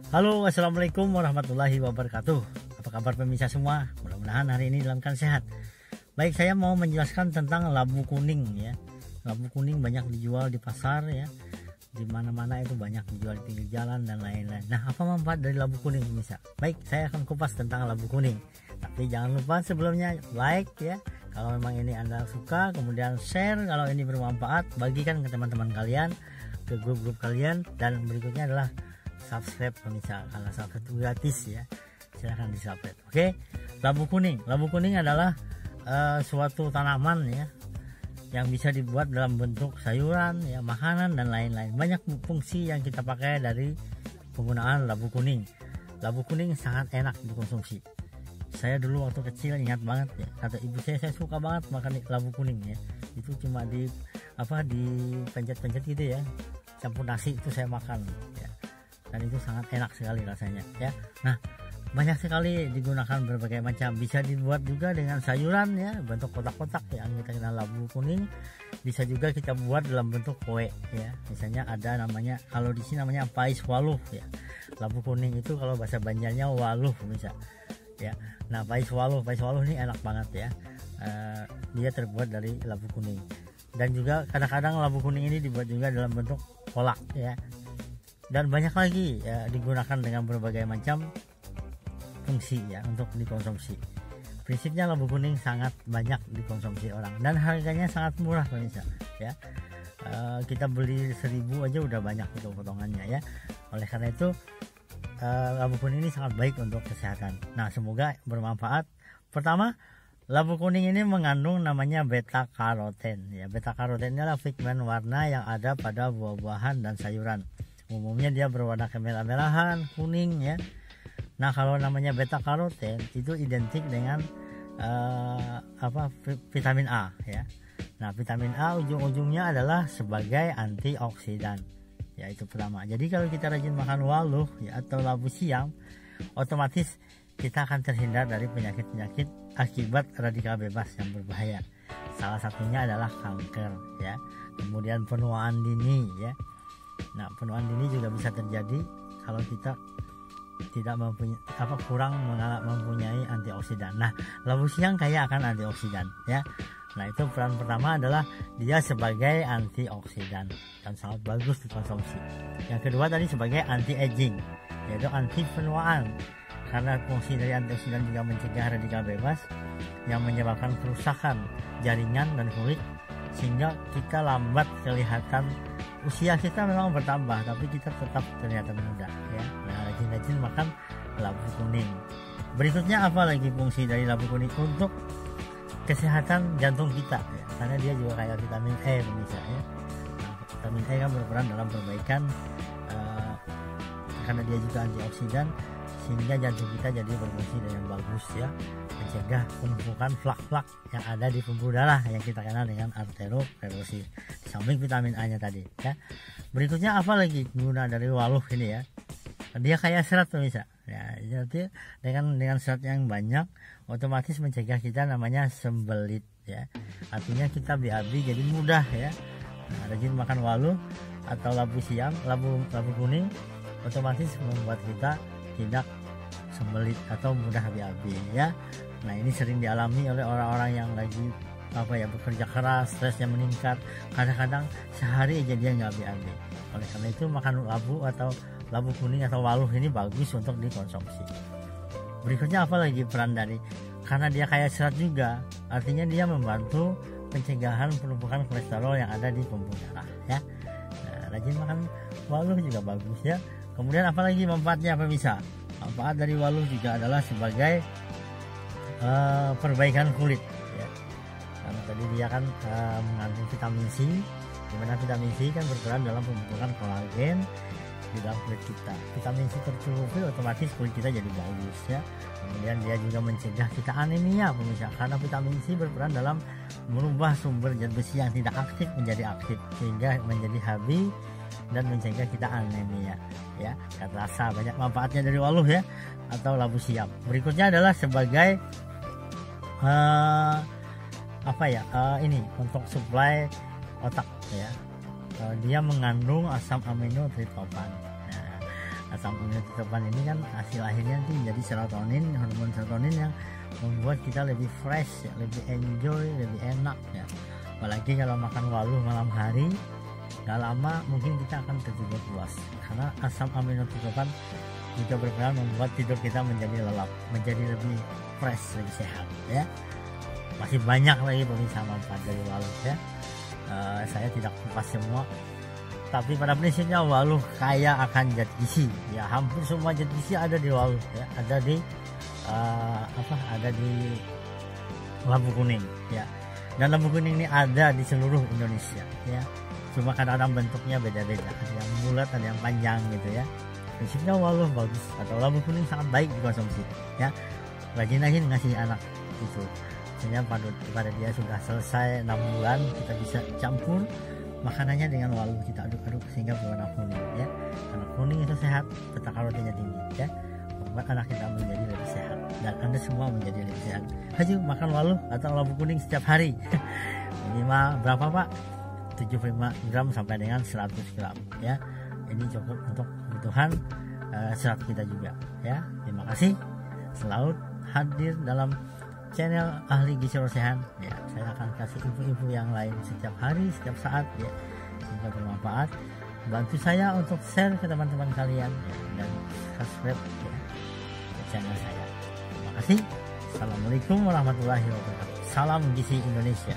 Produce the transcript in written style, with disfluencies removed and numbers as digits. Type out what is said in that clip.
Halo, assalamualaikum warahmatullahi wabarakatuh. Apa kabar pemirsa semua? Mudah-mudahan hari ini dalam keadaan sehat. Baik, saya mau menjelaskan tentang labu kuning ya. Labu kuning banyak dijual di pasar ya. Di mana-mana itu banyak dijual di pinggir jalan dan lain-lain. Nah, apa manfaat dari labu kuning pemirsa? Baik, saya akan kupas tentang labu kuning. Tapi jangan lupa sebelumnya like ya. Kalau memang ini Anda suka, kemudian share kalau ini bermanfaat, bagikan ke teman-teman kalian, ke grup-grup kalian, dan berikutnya adalah subscribe pemirsa, karena subscribe itu gratis ya, silahkan di subscribe. Oke, labu kuning adalah suatu tanaman ya yang bisa dibuat dalam bentuk sayuran ya, makanan dan lain-lain. Banyak fungsi yang kita pakai dari penggunaan labu kuning. Labu kuning sangat enak dikonsumsi. Saya dulu waktu kecil ingat banget ya, kata ibu saya suka banget makan labu kuning ya. Itu cuma di pencet-pencet gitu ya, campur nasi itu saya makan ya. Dan itu sangat enak sekali rasanya ya. Nah, banyak sekali digunakan berbagai macam, bisa dibuat juga dengan sayuran ya, bentuk kotak-kotak yang kita kenal labu kuning. Bisa juga kita buat dalam bentuk kue ya, misalnya ada namanya, kalau di sini namanya pais waluh ya. Labu kuning itu kalau bahasa Banjarnya waluh bisa ya. Nah, pais waluh ini enak banget ya. Dia terbuat dari labu kuning, dan juga kadang-kadang labu kuning ini dibuat juga dalam bentuk kolak ya. Dan banyak lagi ya, digunakan dengan berbagai macam fungsi ya untuk dikonsumsi. Prinsipnya labu kuning sangat banyak dikonsumsi orang dan harganya sangat murah pemirsa ya. Kita beli 1000 aja udah banyak itu potongannya ya. Oleh karena itu labu kuning ini sangat baik untuk kesehatan. Nah, semoga bermanfaat. Pertama, labu kuning ini mengandung namanya beta karoten ya. Beta karoten adalah pigmen warna yang ada pada buah-buahan dan sayuran. Umumnya dia berwarna kemerah-merahan, kuning ya. Nah, kalau namanya beta karoten itu identik dengan vitamin A ya. Nah, vitamin A ujung-ujungnya adalah sebagai antioksidan. Ya, itu pertama. Jadi kalau kita rajin makan waluh ya atau labu siam, otomatis kita akan terhindar dari penyakit-penyakit akibat radikal bebas yang berbahaya. Salah satunya adalah kanker ya. Kemudian penuaan dini ya. Nah, penuaan dini juga bisa terjadi kalau kita tidak mempunyai antioksidan. Nah, labu siam kaya akan antioksidan ya. Nah, itu peran pertama adalah dia sebagai antioksidan dan sangat bagus dikonsumsi. Yang kedua tadi sebagai anti aging, yaitu anti penuaan. Karena fungsi dari antioksidan juga mencegah radikal bebas yang menyebabkan kerusakan jaringan dan kulit, sehingga kita lambat kelihatan. Usia kita memang bertambah, tapi kita tetap terlihat muda ya. Nah, rajin-rajin makan labu kuning. Berikutnya apa lagi fungsi dari labu kuning untuk kesehatan jantung kita ya? Karena dia juga kayak vitamin E pemirsa ya. Nah, vitamin E kan berperan dalam perbaikan karena dia juga antioksidan, sehingga jantung kita jadi berfungsi dengan bagus ya, mencegah penumpukan flak-flak yang ada di pembuluh darah yang kita kenal dengan arteriosklerosis. Di samping vitamin A nya tadi ya. Berikutnya apa lagi guna dari waluh ini ya? Dia kaya serat pemirsa ya. Jadi dengan serat yang banyak otomatis mencegah kita namanya sembelit ya. Artinya kita BAB jadi mudah ya. Nah, rajin makan waluh atau labu siam, labu kuning otomatis membuat kita tidak sembelit atau mudah BAB ya. Nah, ini sering dialami oleh orang-orang yang lagi bekerja keras, stresnya meningkat, kadang-kadang sehari aja dia nggak BAB. Oleh karena itu makan labu atau labu kuning atau waluh ini bagus untuk dikonsumsi. Berikutnya apa lagi peran dari, karena dia kaya serat juga, artinya dia membantu pencegahan penumpukan kolesterol yang ada di pembuluh darah ya. Nah, rajin makan waluh juga bagus ya. Kemudian apa lagi manfaatnya pemirsa? Manfaat dari waluh juga adalah sebagai perbaikan kulit ya. Karena tadi dia kan mengandung vitamin C, dimana vitamin C kan berperan dalam pembentukan kolagen di dalam kulit kita. Vitamin C tercukupi, otomatis kulit kita jadi bagus ya. Kemudian dia juga mencegah kita anemia pemirsa, karena vitamin C berperan dalam merubah sumber zat besi yang tidak aktif menjadi aktif, sehingga menjadi HB dan mencegah kita anemia ya. Terasa banyak manfaatnya dari waluh ya atau labu siam. Berikutnya adalah sebagai ini untuk suplai otak ya. Dia mengandung asam amino triptofan. Nah, Asam amino tryptophan ini kan hasil akhirnya nanti menjadi serotonin, hormon serotonin yang membuat kita lebih fresh, ya, lebih enjoy, lebih enak ya. Apalagi kalau makan waluh malam hari, gak lama mungkin kita akan tertidur puas karena asam amino tryptophan juga berperan membuat tidur kita menjadi lelap, menjadi lebih fresh, lebih sehat ya. Masih banyak lagi pemirsa manfaat dari waluh ya. Saya tidak kupas semua, tapi pada prinsipnya waluh kaya akan zat gizi ya. Hampir semua zat gizi ada di waluh ya, ada di ada di lampu kuning ya. Dan lampu kuning ini ada di seluruh Indonesia ya. Cuma kadang-kadang bentuknya beda-beda, ada yang bulat, ada yang panjang gitu ya. Prinsipnya waluh bagus atau lampu kuning sangat baik dikonsumsi ya. Rajin-rajin ngasih anak itu, sehingga pada dia sudah selesai 6 bulan kita bisa campur makanannya dengan waluh, kita aduk-aduk sehingga berwarna kuning ya. Karena kuning itu sehat, beta karotinnya tinggi ya, membuat anak kita menjadi lebih sehat dan Anda semua menjadi lebih sehat. Ayo makan waluh atau lampu kuning setiap hari. Minimal berapa Pak? 75 gram sampai dengan 100 gram ya. Ini cukup untuk kebutuhan serat kita juga ya. Terima kasih selalu hadir dalam channel Ahli Gizi Rosehan ya. Saya akan kasih info-info yang lain setiap hari, setiap saat ya, sehingga bermanfaat. Bantu saya untuk share ke teman-teman kalian ya, dan subscribe ya ke channel saya. Terima kasih. Assalamualaikum warahmatullahi wabarakatuh. Salam gizi Indonesia.